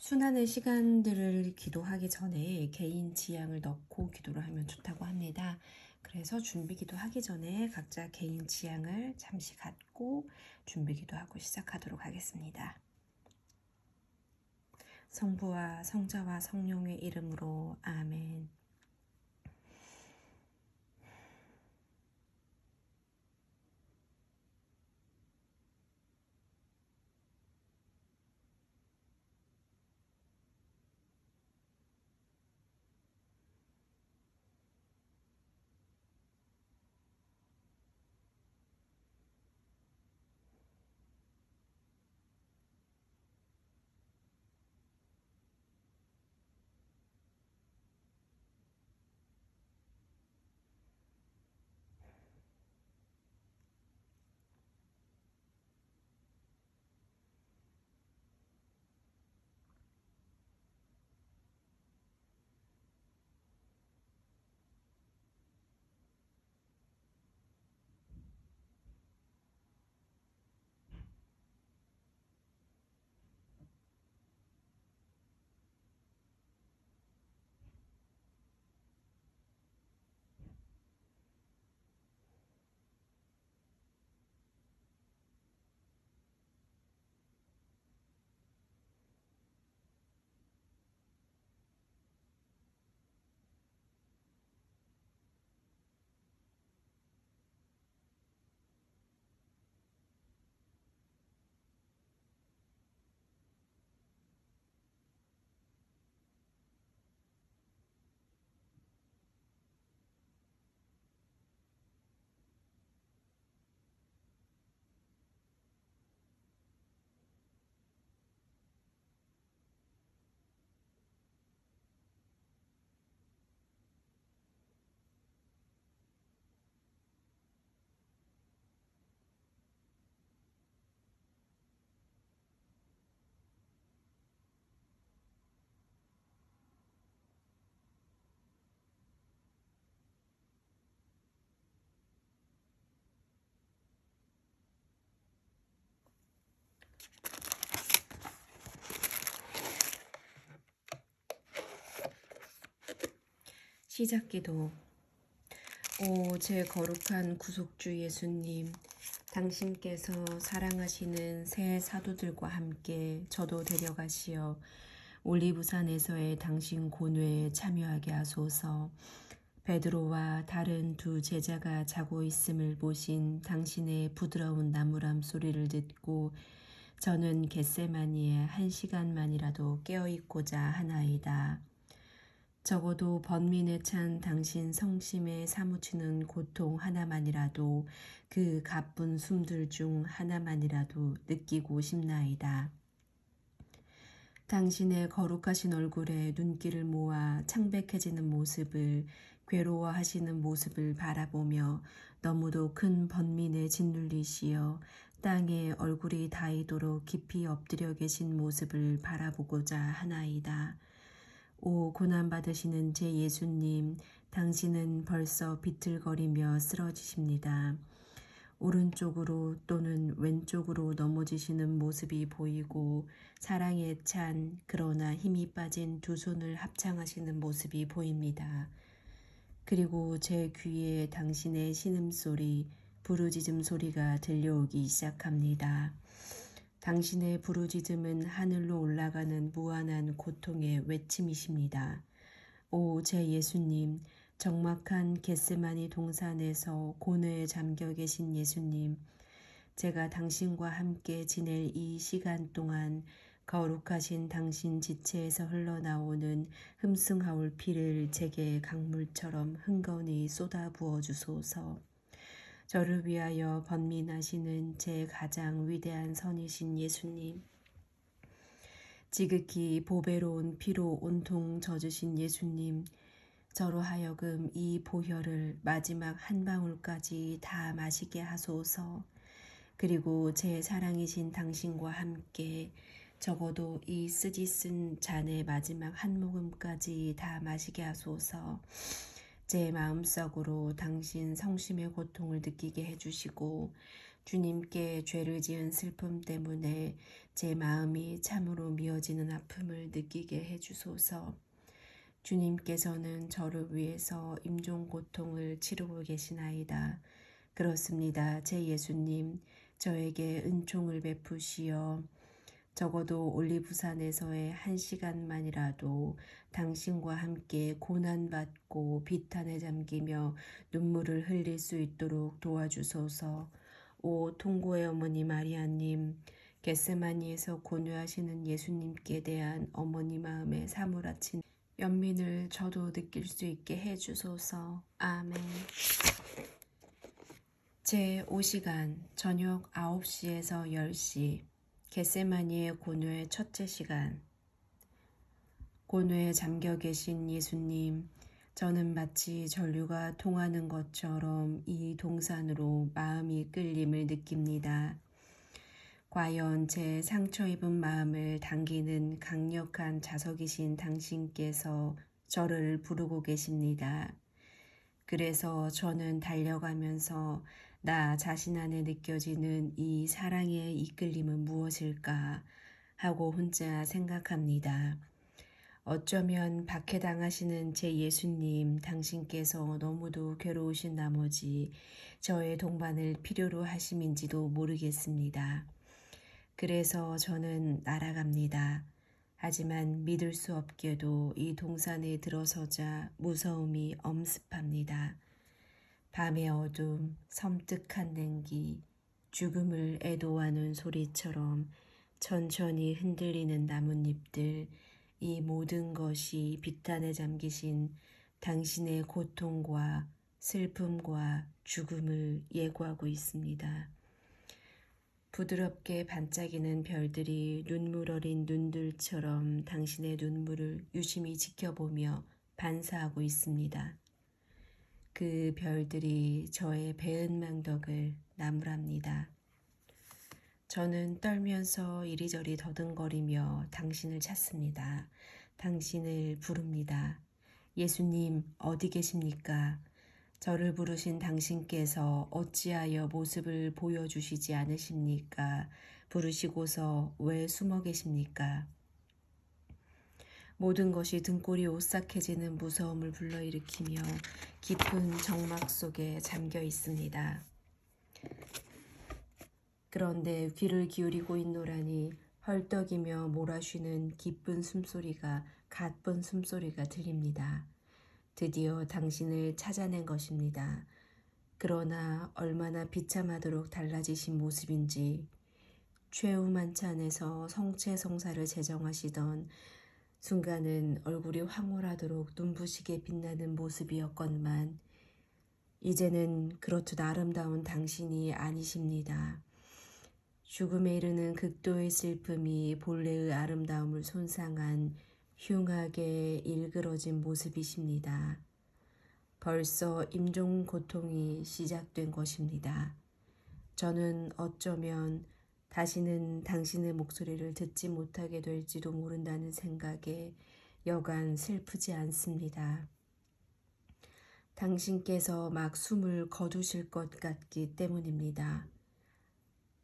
순환의 시간들을 기도하기 전에 개인 지향을 넣고 기도를 하면 좋다고 합니다. 그래서 준비 기도하기 전에 각자 개인 지향을 잠시 갖고 준비 기도하고 시작하도록 하겠습니다. 성부와 성자와 성령의 이름으로 아멘. 시작 기도. 오, 제 거룩한 구속주 예수님, 당신께서 사랑하시는 새 사도들과 함께 저도 데려가시어 올리브산에서의 당신 고뇌에 참여하게 하소서. 베드로와 다른 두 제자가 자고 있음을 보신 당신의 부드러운 나무람 소리를 듣고 저는 겟세마니에 1시간만이라도 깨어있고자 하나이다. 적어도 번민에 찬 당신 성심에 사무치는 고통 하나만이라도 그 가쁜 숨들 중 하나만이라도 느끼고 싶나이다. 당신의 거룩하신 얼굴에 눈길을 모아 창백해지는 모습을, 괴로워하시는 모습을 바라보며 너무도 큰 번민에 짓눌리시어 땅에 얼굴이 닿이도록 깊이 엎드려 계신 모습을 바라보고자 하나이다. 오 고난받으시는 제 예수님, 당신은 벌써 비틀거리며 쓰러지십니다. 오른쪽으로 또는 왼쪽으로 넘어지시는 모습이 보이고 사랑에 찬 그러나 힘이 빠진 두 손을 합창하시는 모습이 보입니다. 그리고 제 귀에 당신의 신음소리, 부르짖음 소리가 들려오기 시작합니다. 당신의 부르짖음은 하늘로 올라가는 무한한 고통의 외침이십니다. 오, 제 예수님, 적막한 겟세마니 동산에서 고뇌에 잠겨 계신 예수님, 제가 당신과 함께 지낼 이 시간 동안 거룩하신 당신 지체에서 흘러나오는 흠숭하올 피를 제게 강물처럼 흥건히 쏟아부어 주소서. 저를 위하여 번민하시는 제 가장 위대한 선이신 예수님, 지극히 보배로운 피로 온통 젖으신 예수님, 저로 하여금 이 보혈을 마지막 한 방울까지 다 마시게 하소서. 그리고 제 사랑이신 당신과 함께 적어도 이 쓰디쓴 잔의 마지막 한 모금까지 다 마시게 하소서. 제 마음속으로 당신 성심의 고통을 느끼게 해주시고 주님께 죄를 지은 슬픔 때문에 제 마음이 참으로 미어지는 아픔을 느끼게 해주소서. 주님께서는 저를 위해서 임종 고통을 치르고 계시나이다. 그렇습니다. 제 예수님, 저에게 은총을 베푸시어 적어도 올리브산에서의 1시간만이라도 당신과 함께 고난받고 비탄에 잠기며 눈물을 흘릴 수 있도록 도와주소서. 오 통고의 어머니 마리아님, 겟세마니에서 고뇌하시는 예수님께 대한 어머니 마음의 사무라친 연민을 저도 느낄 수 있게 해주소서. 아멘. 제5시간 저녁 9시에서 10시 겟세마니의 고뇌의 첫째 시간. 고뇌에 잠겨 계신 예수님, 저는 마치 전류가 통하는 것처럼 이 동산으로 마음이 끌림을 느낍니다. 과연 제 상처 입은 마음을 당기는 강력한 자석이신 당신께서 저를 부르고 계십니다. 그래서 저는 달려가면서 나 자신 안에 느껴지는 이 사랑의 이끌림은 무엇일까 하고 혼자 생각합니다. 어쩌면 박해당하시는 제 예수님, 당신께서 너무도 괴로우신 나머지 저의 동반을 필요로 하심인지도 모르겠습니다. 그래서 저는 날아갑니다. 하지만 믿을 수 없게도 이 동산에 들어서자 무서움이 엄습합니다. 밤의 어둠, 섬뜩한 냉기, 죽음을 애도하는 소리처럼 천천히 흔들리는 나뭇잎들, 이 모든 것이 비탄에 잠기신 당신의 고통과 슬픔과 죽음을 예고하고 있습니다. 부드럽게 반짝이는 별들이 눈물 어린 눈들처럼 당신의 눈물을 유심히 지켜보며 반사하고 있습니다. 그 별들이 저의 배은망덕을 나무랍니다. 저는 떨면서 이리저리 더듬거리며 당신을 찾습니다. 당신을 부릅니다. 예수님, 어디 계십니까? 저를 부르신 당신께서 어찌하여 모습을 보여주시지 않으십니까? 부르시고서 왜 숨어 계십니까? 모든 것이 등골이 오싹해지는 무서움을 불러일으키며 깊은 정막 속에 잠겨 있습니다. 그런데 귀를 기울이고 있노라니 헐떡이며 몰아쉬는 기쁜 숨소리가 가쁜 숨소리가 들립니다. 드디어 당신을 찾아낸 것입니다. 그러나 얼마나 비참하도록 달라지신 모습인지 최후만찬에서 성체성사를 제정하시던 순간은 얼굴이 황홀하도록 눈부시게 빛나는 모습이었건만 이제는 그렇듯 아름다운 당신이 아니십니다. 죽음에 이르는 극도의 슬픔이 본래의 아름다움을 손상한 흉하게 일그러진 모습이십니다. 벌써 임종 고통이 시작된 것입니다. 저는 어쩌면 다시는 당신의 목소리를 듣지 못하게 될지도 모른다는 생각에 여간 슬프지 않습니다. 당신께서 막 숨을 거두실 것 같기 때문입니다.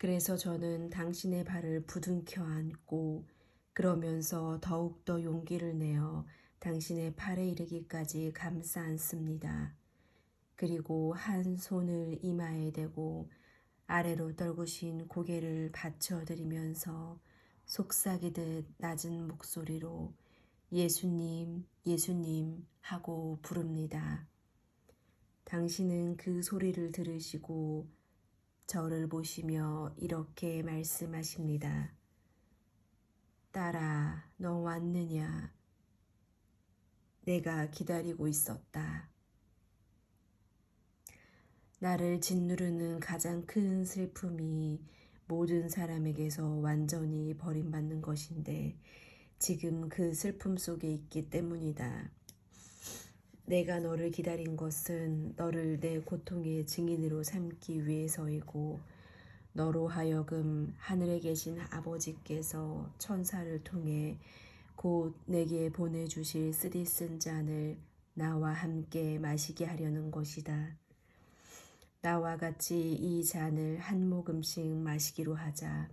그래서 저는 당신의 발을 부둥켜 안고 그러면서 더욱더 용기를 내어 당신의 팔에 이르기까지 감싸 안습니다. 그리고 한 손을 이마에 대고 아래로 떨구신 고개를 받쳐드리면서 속삭이듯 낮은 목소리로 예수님, 예수님 하고 부릅니다. 당신은 그 소리를 들으시고 저를 보시며 이렇게 말씀하십니다. 딸아, 너 왔느냐? 내가 기다리고 있었다. 나를 짓누르는 가장 큰 슬픔이 모든 사람에게서 완전히 버림받는 것인데 지금 그 슬픔 속에 있기 때문이다. 내가 너를 기다린 것은 너를 내 고통의 증인으로 삼기 위해서이고 너로 하여금 하늘에 계신 아버지께서 천사를 통해 곧 내게 보내주실 쓰디쓴 잔을 나와 함께 마시게 하려는 것이다. 나와 같이 이 잔을 한 모금씩 마시기로 하자.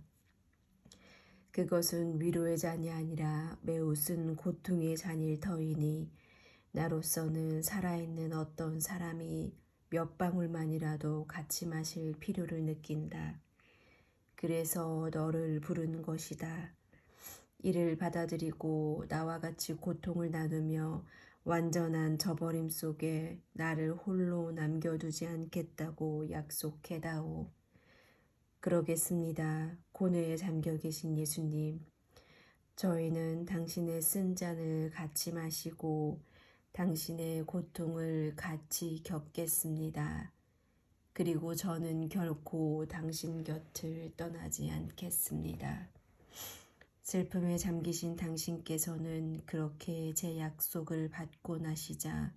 그것은 위로의 잔이 아니라 매우 쓴 고통의 잔일 터이니 나로서는 살아있는 어떤 사람이 몇 방울만이라도 같이 마실 필요를 느낀다. 그래서 너를 부른 것이다. 이를 받아들이고 나와 같이 고통을 나누며 완전한 저버림 속에 나를 홀로 남겨두지 않겠다고 약속해다오. 그러겠습니다. 고뇌에 잠겨 계신 예수님. 저희는 당신의 쓴 잔을 같이 마시고 당신의 고통을 같이 겪겠습니다. 그리고 저는 결코 당신 곁을 떠나지 않겠습니다. 슬픔에 잠기신 당신께서는 그렇게 제 약속을 받고 나시자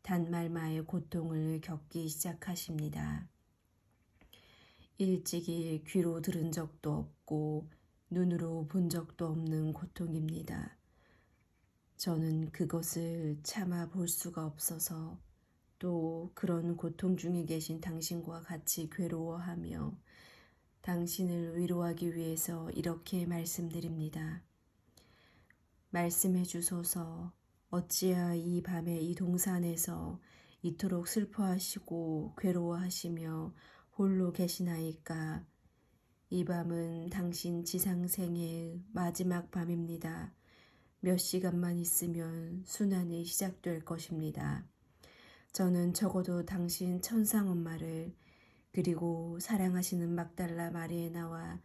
단말마의 고통을 겪기 시작하십니다. 일찍이 귀로 들은 적도 없고 눈으로 본 적도 없는 고통입니다. 저는 그것을 참아 볼 수가 없어서 또 그런 고통 중에 계신 당신과 같이 괴로워하며 당신을 위로하기 위해서 이렇게 말씀드립니다. 말씀해 주소서. 어찌야 이 밤에 이 동산에서 이토록 슬퍼하시고 괴로워하시며 홀로 계시나이까. 이 밤은 당신 지상생의 마지막 밤입니다. 몇 시간만 있으면 순환이 시작될 것입니다. 저는 적어도 당신 천상엄마를 그리고 사랑하시는 막달라 마리에나와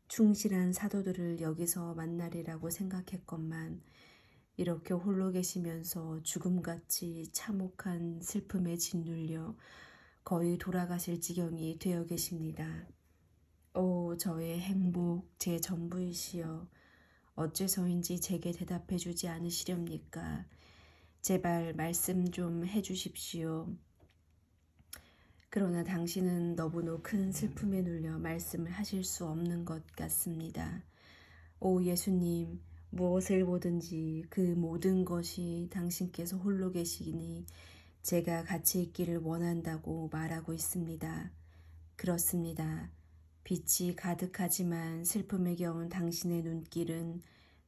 충실한 사도들을 여기서 만나리라고 생각했건만 이렇게 홀로 계시면서 죽음같이 참혹한 슬픔에 짓눌려 거의 돌아가실 지경이 되어 계십니다. 오, 저의 행복, 제 전부이시여. 어째서인지 제게 대답해 주지 않으시렵니까? 제발 말씀 좀 해주십시오. 그러나 당신은 너무나 큰 슬픔에 눌려 말씀을 하실 수 없는 것 같습니다. 오 예수님, 무엇을 보든지 그 모든 것이 당신께서 홀로 계시니 제가 같이 있기를 원한다고 말하고 있습니다. 그렇습니다. 빛이 가득하지만 슬픔에 겨운 당신의 눈길은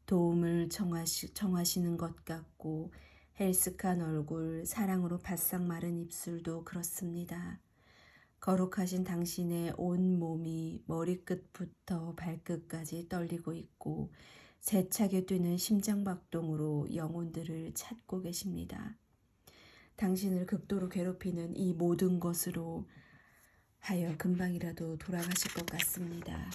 도움을 청하시는 것 같고 헬쓱한 얼굴, 사랑으로 바싹 마른 입술도 그렇습니다. 거룩하신 당신의 온 몸이 머리끝부터 발끝까지 떨리고 있고 세차게 뛰는 심장박동으로 영혼들을 찾고 계십니다. 당신을 극도로 괴롭히는 이 모든 것으로 하여 금방이라도 돌아가실 것 같습니다.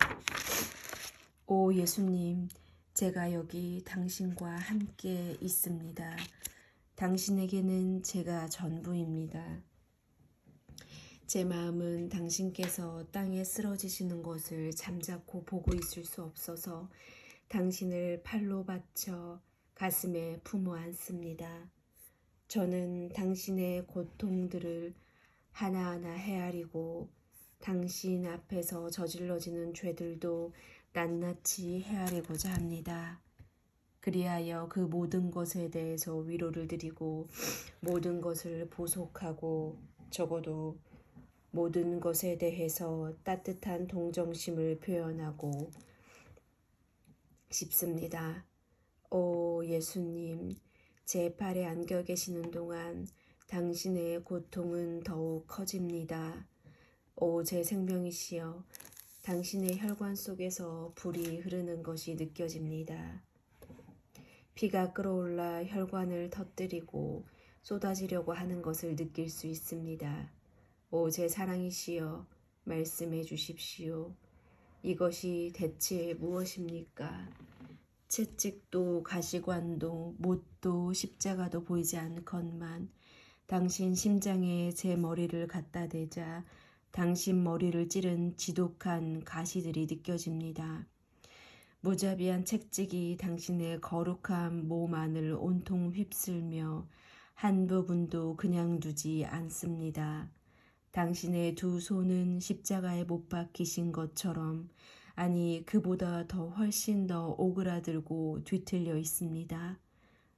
오 예수님, 제가 여기 당신과 함께 있습니다. 당신에게는 제가 전부입니다. 제 마음은 당신께서 땅에 쓰러지시는 것을 잠자코 보고 있을 수 없어서 당신을 팔로 받쳐 가슴에 품어 안습니다. 저는 당신의 고통들을 하나하나 헤아리고 당신 앞에서 저질러지는 죄들도 낱낱이 헤아리고자 합니다. 그리하여 그 모든 것에 대해서 위로를 드리고 모든 것을 보속하고 적어도 모든 것에 대해서 따뜻한 동정심을 표현하고 싶습니다. 오 예수님, 제 팔에 안겨 계시는 동안 당신의 고통은 더욱 커집니다. 오 제 생명이시여, 당신의 혈관 속에서 불이 흐르는 것이 느껴집니다. 피가 끓어올라 혈관을 터뜨리고 쏟아지려고 하는 것을 느낄 수 있습니다. 오 제 사랑이시여, 말씀해 주십시오. 이것이 대체 무엇입니까? 채찍도 가시관도 못도 십자가도 보이지 않건만 당신 심장에 제 머리를 갖다 대자 당신 머리를 찌른 지독한 가시들이 느껴집니다. 무자비한 채찍이 당신의 거룩한 몸 안을 온통 휩쓸며 한 부분도 그냥 두지 않습니다. 당신의 두 손은 십자가에 못 박히신 것처럼, 아니 그보다 더 훨씬 더 오그라들고 뒤틀려 있습니다.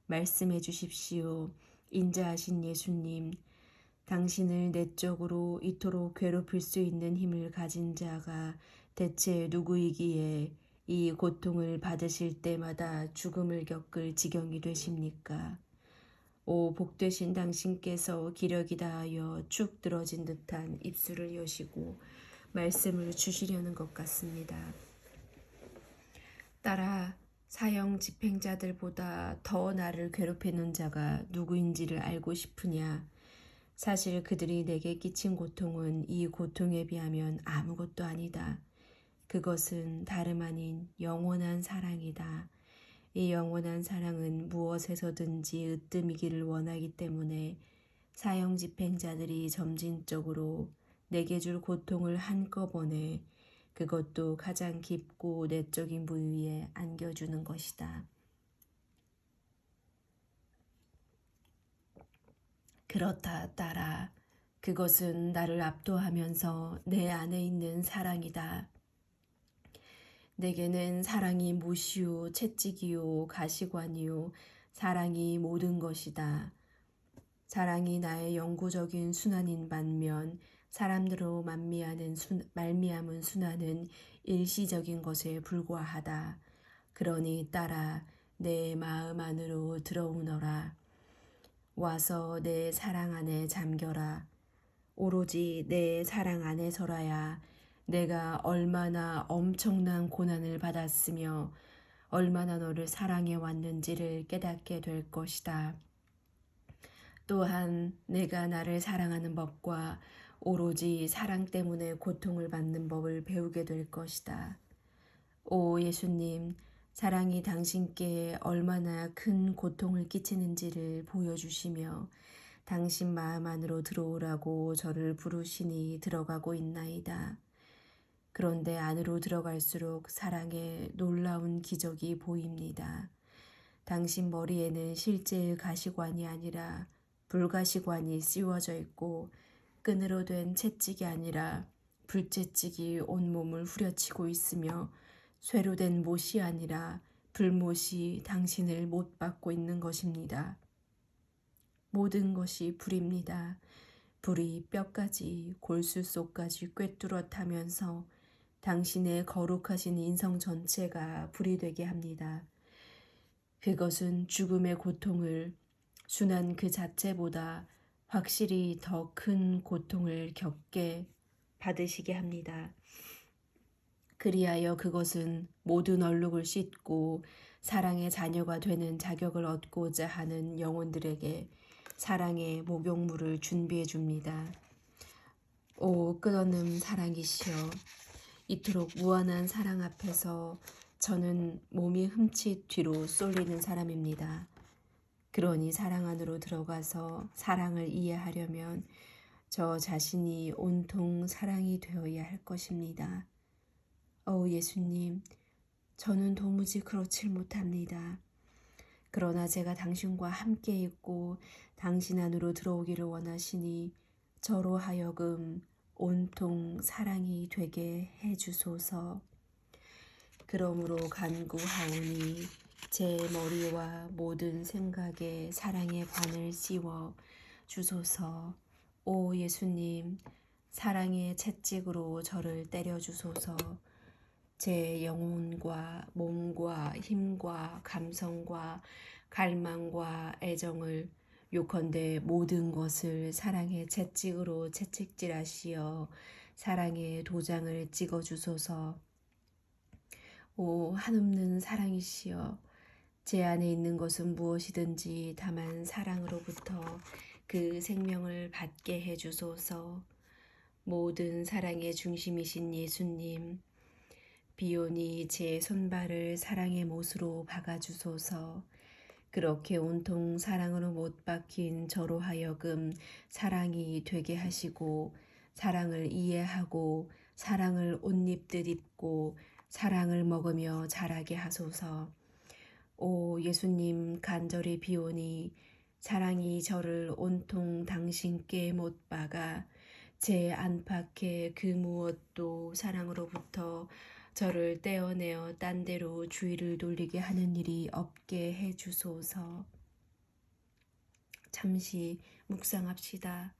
말씀해 주십시오. 인자하신 예수님, 당신을 내적으로 이토록 괴롭힐 수 있는 힘을 가진 자가 대체 누구이기에 이 고통을 받으실 때마다 죽음을 겪을 지경이 되십니까? 오 복되신 당신께서 기력이 다하여 축 늘어진 듯한 입술을 여시고 말씀을 주시려는 것 같습니다. 따라 사형 집행자들보다 더 나를 괴롭히는 자가 누구인지를 알고 싶으냐? 사실 그들이 내게 끼친 고통은 이 고통에 비하면 아무것도 아니다. 그것은 다름 아닌 영원한 사랑이다. 이 영원한 사랑은 무엇에서든지 으뜸이기를 원하기 때문에 사형 집행자들이 점진적으로 내게 줄 고통을 한꺼번에 그것도 가장 깊고 내적인 부위에 안겨주는 것이다. 그렇다 따라 그것은 나를 압도하면서 내 안에 있는 사랑이다. 내게는 사랑이 못이요 채찍이요 가시관이요 사랑이 모든 것이다. 사랑이 나의 영구적인 순환인 반면 사람들로 말미암은 순환은 일시적인 것에 불과하다. 그러니 따라 내 마음 안으로 들어오너라. 와서 내 사랑 안에 잠겨라. 오로지 내 사랑 안에서라야 내가 얼마나 엄청난 고난을 받았으며 얼마나 너를 사랑해 왔는지를 깨닫게 될 것이다. 또한 내가 나를 사랑하는 법과 오로지 사랑 때문에 고통을 받는 법을 배우게 될 것이다. 오 예수님, 사랑이 당신께 얼마나 큰 고통을 끼치는지를 보여주시며 당신 마음 안으로 들어오라고 저를 부르시니 들어가고 있나이다. 그런데 안으로 들어갈수록 사랑의 놀라운 기적이 보입니다. 당신 머리에는 실제의 가시관이 아니라 불가시관이 씌워져 있고 끈으로 된 채찍이 아니라 불채찍이 온몸을 후려치고 있으며 쇠로 된 못이 아니라 불못이 당신을 못 박고 있는 것입니다. 모든 것이 불입니다. 불이 뼈까지 골수 속까지 꿰뚫어 타면서 당신의 거룩하신 인성 전체가 불이 되게 합니다. 그것은 죽음의 고통을 순환 그 자체보다 확실히 더 큰 고통을 겪게 받으시게 합니다. 그리하여 그것은 모든 얼룩을 씻고 사랑의 자녀가 되는 자격을 얻고자 하는 영혼들에게 사랑의 목욕물을 준비해 줍니다. 오 끝없는 사랑이시여, 이토록 무한한 사랑 앞에서 저는 몸이 흠칫 뒤로 쏠리는 사람입니다. 그러니 사랑 안으로 들어가서 사랑을 이해하려면 저 자신이 온통 사랑이 되어야 할 것입니다. 예수님, 저는 도무지 그렇질 못합니다. 그러나 제가 당신과 함께 있고 당신 안으로 들어오기를 원하시니 저로 하여금 온통 사랑이 되게 해주소서. 그러므로 간구하오니 제 머리와 모든 생각에 사랑의 관을 씌워 주소서. 오 예수님, 사랑의 채찍으로 저를 때려 주소서. 제 영혼과 몸과 힘과 감성과 갈망과 애정을 요컨대 모든 것을 사랑의 채찍으로 채찍질하시어 사랑의 도장을 찍어 주소서. 오 한없는 사랑이시여, 제 안에 있는 것은 무엇이든지 다만 사랑으로부터 그 생명을 받게 해주소서. 모든 사랑의 중심이신 예수님, 비오니 제 손발을 사랑의 못으로 박아주소서. 그렇게 온통 사랑으로 못 박힌 저로 하여금 사랑이 되게 하시고 사랑을 이해하고 사랑을 옷 입듯 입고 사랑을 먹으며 자라게 하소서. 오 예수님, 간절히 비오니 사랑이 저를 온통 당신께 못 박아 제 안팎의 그 무엇도 사랑으로부터 저를 떼어내어 딴 데로 주의를 돌리게 하는 일이 없게 해 주소서. 잠시 묵상합시다.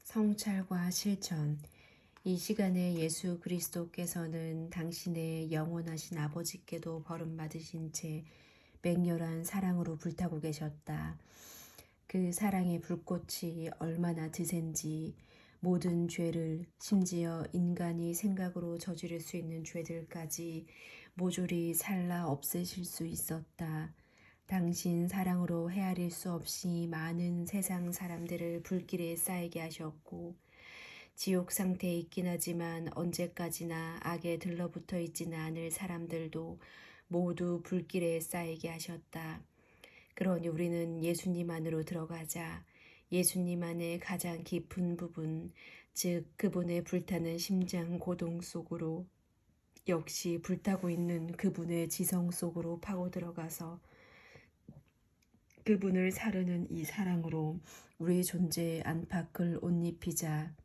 성찰과 실천. 이 시간에 예수 그리스도께서는 당신의 영원하신 아버지께도 버림받으신 채 맹렬한 사랑으로 불타고 계셨다. 그 사랑의 불꽃이 얼마나 드센지 모든 죄를, 심지어 인간이 생각으로 저지를 수 있는 죄들까지 모조리 살라 없애실 수 있었다. 당신 사랑으로 헤아릴 수 없이 많은 세상 사람들을 불길에 쌓이게 하셨고, 지옥 상태에 있긴 하지만 언제까지나 악에 들러붙어 있지는 않을 사람들도 모두 불길에 쌓이게 하셨다. 그러니 우리는 예수님 안으로 들어가자 예수님 안의 가장 깊은 부분, 즉 그분의 불타는 심장 고동 속으로, 역시 불타고 있는 그분의 지성 속으로 파고 들어가서 그분을 사르는 이 사랑으로 우리 존재의 안팎을 옷 입히자.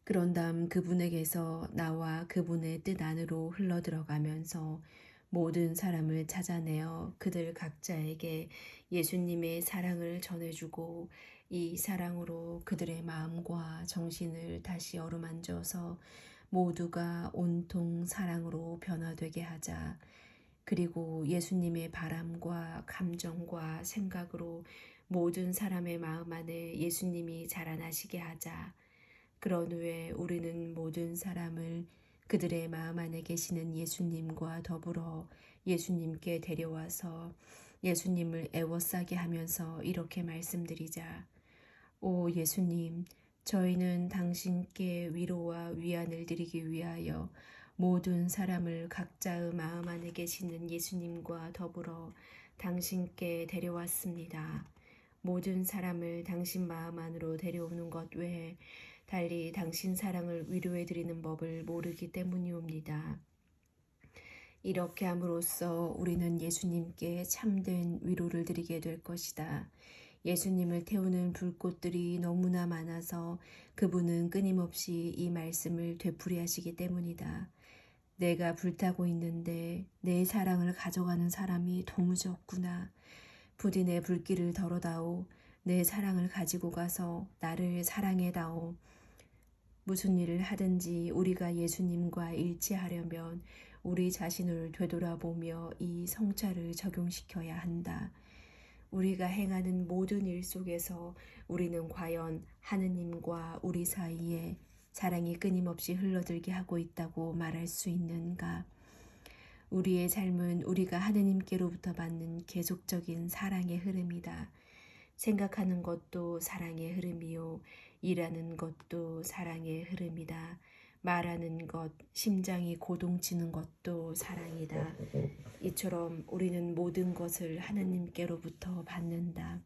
그런 다음 그분에게서 나와 그분의 뜻 안으로 흘러 들어가면서 모든 사람을 찾아내어 그들 각자에게 예수님의 사랑을 전해주고 이 사랑으로 그들의 마음과 정신을 다시 어루만져서 모두가 온통 사랑으로 변화되게 하자. 그리고 예수님의 바람과 감정과 생각으로 모든 사람의 마음 안에 예수님이 자라나시게 하자. 그런 후에 우리는 모든 사람을 그들의 마음 안에 계시는 예수님과 더불어 예수님께 데려와서 예수님을 애워싸게 하면서 이렇게 말씀드리자. 오 예수님, 저희는 당신께 위로와 위안을 드리기 위하여 모든 사람을 각자의 마음 안에 계시는 예수님과 더불어 당신께 데려왔습니다. 모든 사람을 당신 마음 안으로 데려오는 것 외에 달리 당신 사랑을 위로해 드리는 법을 모르기 때문이옵니다. 이렇게 함으로써 우리는 예수님께 참된 위로를 드리게 될 것이다. 예수님을 태우는 불꽃들이 너무나 많아서 그분은 끊임없이 이 말씀을 되풀이하시기 때문이다. 내가 불타고 있는데 내 사랑을 가져가는 사람이 도무지 없구나. 부디 내 불길을 덜어다오. 내 사랑을 가지고 가서 나를 사랑해다오. 무슨 일을 하든지 우리가 예수님과 일치하려면 우리 자신을 되돌아보며 이 성찰을 적용시켜야 한다. 우리가 행하는 모든 일 속에서 우리는 과연 하느님과 우리 사이에 사랑이 끊임없이 흘러들게 하고 있다고 말할 수 있는가? 우리의 삶은 우리가 하느님께로부터 받는 계속적인 사랑의 흐름이다. 생각하는 것도 사랑의 흐름이요. 일하는 것도 사랑의 흐름이다. 말하는 것, 심장이 고동치는 것도 사랑이다. 이처럼 우리는 모든 것을 하느님께로부터 받는다.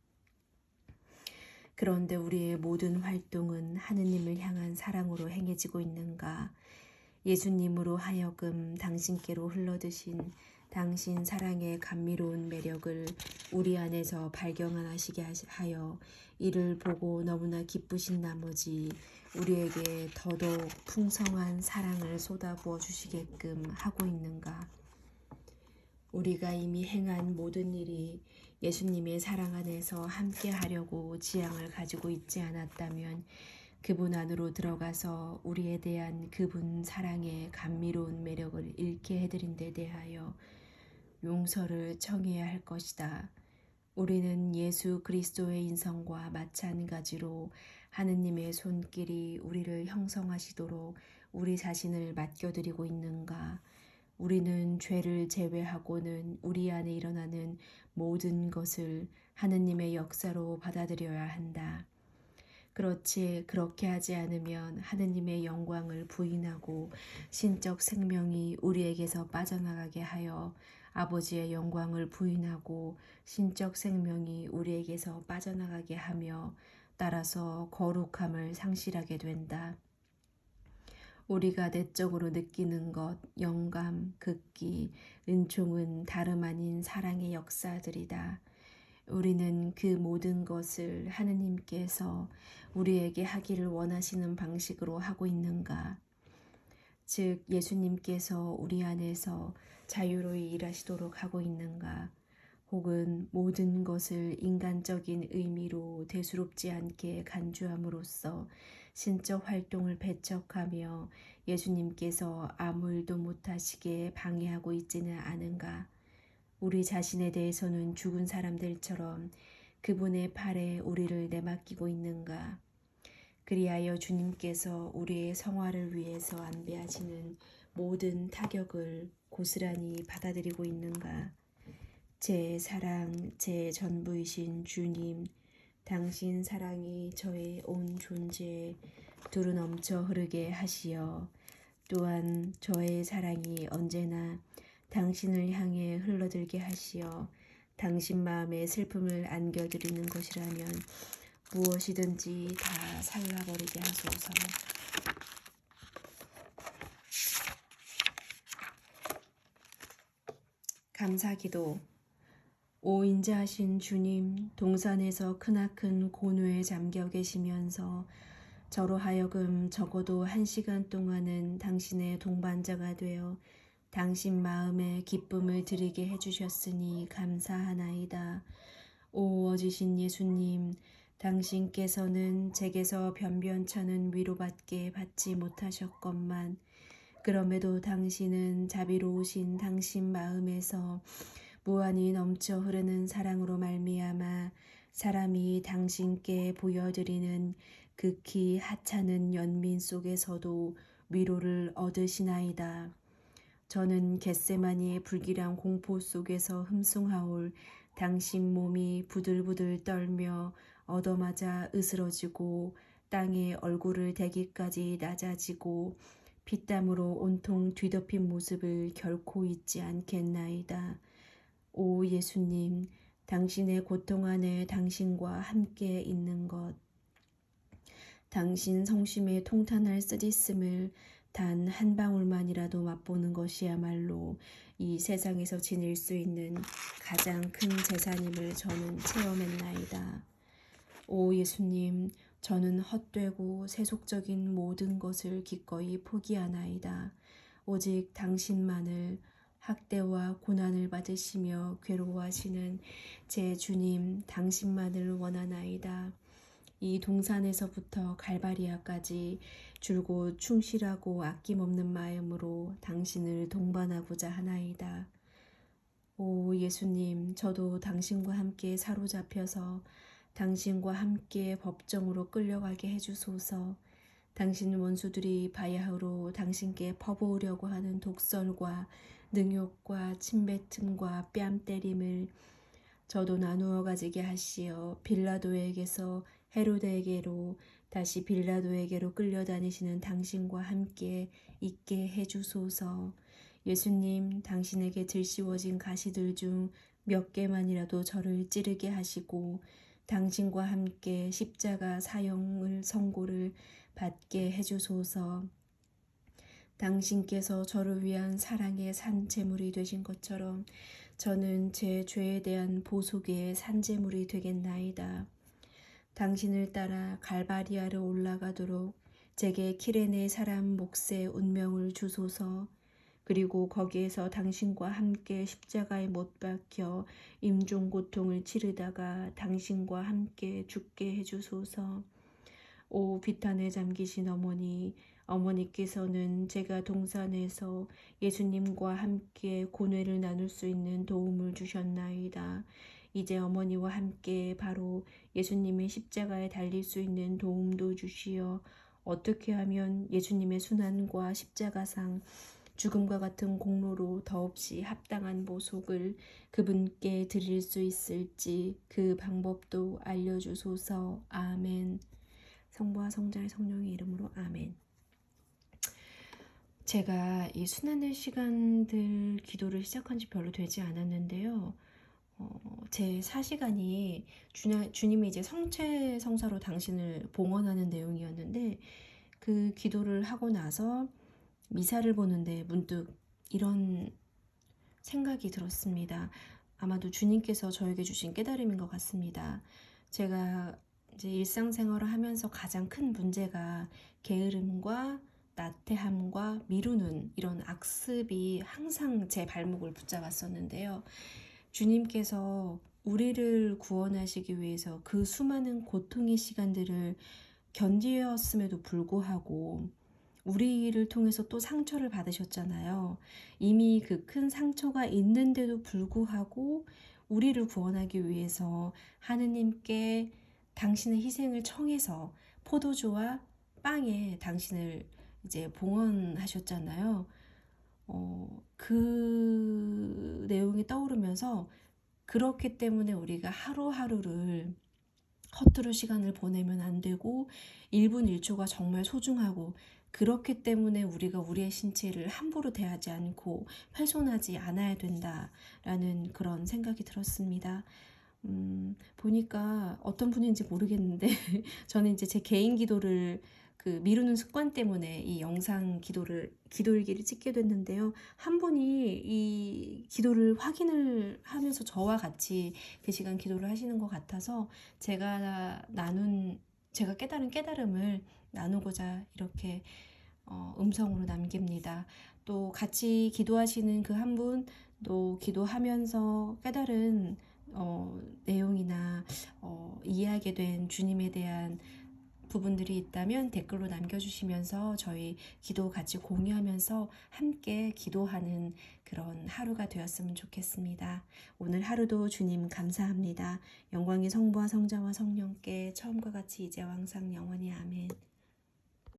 그런데 우리의 모든 활동은 하느님을 향한 사랑으로 행해지고 있는가? 예수님으로 하여금 당신께로 흘러드신 당신 사랑의 감미로운 매력을 우리 안에서 발견하시게 하여 이를 보고 너무나 기쁘신 나머지 우리에게 더더욱 풍성한 사랑을 쏟아부어 주시게끔 하고 있는가? 우리가 이미 행한 모든 일이 예수님의 사랑 안에서 함께 하려고 지향을 가지고 있지 않았다면 그분 안으로 들어가서 우리에 대한 그분 사랑의 감미로운 매력을 잃게 해드린 데 대하여 용서를 청해야 할 것이다. 우리는 예수 그리스도의 인성과 마찬가지로 하느님의 손길이 우리를 형성하시도록 우리 자신을 맡겨드리고 있는가? 우리는 죄를 제외하고는 우리 안에 일어나는 모든 것을 하느님의 역사로 받아들여야 한다. 그렇게 하지 않으면 하느님의 영광을 부인하고 신적 생명이 우리에게서 빠져나가게 하여 아버지의 영광을 부인하고 신적 생명이 우리에게서 빠져나가게 하며 따라서 거룩함을 상실하게 된다. 우리가 내적으로 느끼는 것, 영감, 극기, 은총은 다름 아닌 사랑의 역사들이다. 우리는 그 모든 것을 하느님께서 우리에게 하기를 원하시는 방식으로 하고 있는가? 즉 예수님께서 우리 안에서 자유로이 일하시도록 하고 있는가? 혹은 모든 것을 인간적인 의미로 대수롭지 않게 간주함으로써 신적 활동을 배척하며 예수님께서 아무 일도 못하시게 방해하고 있지는 않은가? 우리 자신에 대해서는 죽은 사람들처럼 그분의 팔에 우리를 내맡기고 있는가? 그리하여 주님께서 우리의 성화를 위해서 안배하시는 모든 타격을 고스란히 받아들이고 있는가? 제 사랑, 제 전부이신 주님, 당신 사랑이 저의 온 존재에 두루 넘쳐 흐르게 하시어 또한 저의 사랑이 언제나 당신을 향해 흘러들게 하시어 당신 마음에 슬픔을 안겨드리는 것이라면 무엇이든지 다 살라버리게 하소서. 감사기도. 오 인자하신 주님, 동산에서 크나큰 고뇌에 잠겨 계시면서 저로 하여금 적어도 1시간 동안은 당신의 동반자가 되어 당신 마음에 기쁨을 드리게 해주셨으니 감사하나이다. 오 어지신 예수님, 당신께서는 제게서 변변찮은 위로받게 받지 못하셨건만 그럼에도 당신은 자비로우신 당신 마음에서 무한히 넘쳐 흐르는 사랑으로 말미암아 사람이 당신께 보여드리는 극히 하찮은 연민 속에서도 위로를 얻으시나이다. 저는 겟세마니의 불길한 공포 속에서 흠숭하올 당신 몸이 부들부들 떨며 얻어맞아 으스러지고 땅에 얼굴을 대기까지 낮아지고 피땀으로 온통 뒤덮인 모습을 결코 잊지 않겠나이다. 오 예수님, 당신의 고통 안에 당신과 함께 있는 것, 당신 성심에 통탄할 쓰디씀을 단 한 방울만이라도 맛보는 것이야말로 이 세상에서 지닐 수 있는 가장 큰 재산임을 저는 체험했나이다. 오 예수님, 저는 헛되고 세속적인 모든 것을 기꺼이 포기하나이다. 오직 당신만을 학대와 고난을 받으시며 괴로워하시는 제 주님, 당신만을 원하나이다. 이 동산에서부터 갈바리아까지 줄곧 충실하고 아낌없는 마음으로 당신을 동반하고자 하나이다. 오 예수님, 저도 당신과 함께 사로잡혀서 당신과 함께 법정으로 끌려가게 해주소서. 당신 원수들이 바야흐로 당신께 퍼부으려고 하는 독설과 능욕과 침뱉음과 뺨 때림을 저도 나누어 가지게 하시어 빌라도에게서 헤로데에게로 다시 빌라도에게로 끌려다니시는 당신과 함께 있게 해주소서. 예수님, 당신에게 들씌워진 가시들 중 몇 개만이라도 저를 찌르게 하시고 당신과 함께 십자가 사형을 선고를 받게 해주소서. 당신께서 저를 위한 사랑의 산제물이 되신 것처럼 저는 제 죄에 대한 보속의 산제물이 되겠나이다. 당신을 따라 갈바리아를 올라가도록 제게 키레네 사람 몫의 운명을 주소서. 그리고 거기에서 당신과 함께 십자가에 못 박혀 임종 고통을 치르다가 당신과 함께 죽게 해주소서. 오 비탄에 잠기신 어머니, 어머니께서는 제가 동산에서 예수님과 함께 고뇌를 나눌 수 있는 도움을 주셨나이다. 이제 어머니와 함께 바로 예수님의 십자가에 달릴 수 있는 도움도 주시어 어떻게 하면 예수님의 순환과 십자가상 죽음과 같은 공로로 더없이 합당한 보속을 그분께 드릴 수 있을지 그 방법도 알려주소서. 아멘. 성부와 성자의 성령의 이름으로 아멘. 제가 이 순환의 시간들 기도를 시작한 지 별로 되지 않았는데요. 제 사시간이 주님이 이제 성체 성사로 당신을 봉헌하는 내용이었는데 그 기도를 하고 나서 미사를 보는데 문득 이런 생각이 들었습니다. 아마도 주님께서 저에게 주신 깨달음인 것 같습니다. 제가 이제 일상생활을 하면서 가장 큰 문제가 게으름과 나태함과 미루는 이런 악습이 항상 제 발목을 붙잡았었는데요. 주님께서 우리를 구원하시기 위해서 그 수많은 고통의 시간들을 견디었음에도 불구하고 우리를 통해서 또 상처를 받으셨잖아요. 이미 그 큰 상처가 있는데도 불구하고 우리를 구원하기 위해서 하느님께 당신의 희생을 청해서 포도주와 빵에 당신을 이제 봉헌하셨잖아요. 그 내용이 떠오르면서 그렇기 때문에 우리가 하루하루를 허투루 시간을 보내면 안 되고 1분 1초가 정말 소중하고 그렇기 때문에 우리가 우리의 신체를 함부로 대하지 않고 훼손하지 않아야 된다라는 그런 생각이 들었습니다. 보니까 어떤 분인지 모르겠는데 저는 이제 제 개인 기도를 그 미루는 습관 때문에 이 영상 기도일기를 찍게 됐는데요. 한 분이 이 기도를 확인을 하면서 저와 같이 그 시간 기도를 하시는 것 같아서 제가 깨달은 깨달음을 나누고자 이렇게 음성으로 남깁니다. 또 같이 기도하시는 그 한 분, 또 기도하면서 깨달은 내용이나 이해하게 된 주님에 대한 부분들이 있다면 댓글로 남겨주시면서 저희 기도 같이 공유하면서 함께 기도하는 그런 하루가 되었으면 좋겠습니다. 오늘 하루도 주님 감사합니다. 영광이 성부와 성자와 성령께 처음과 같이 이제와 항상 영원히 아멘.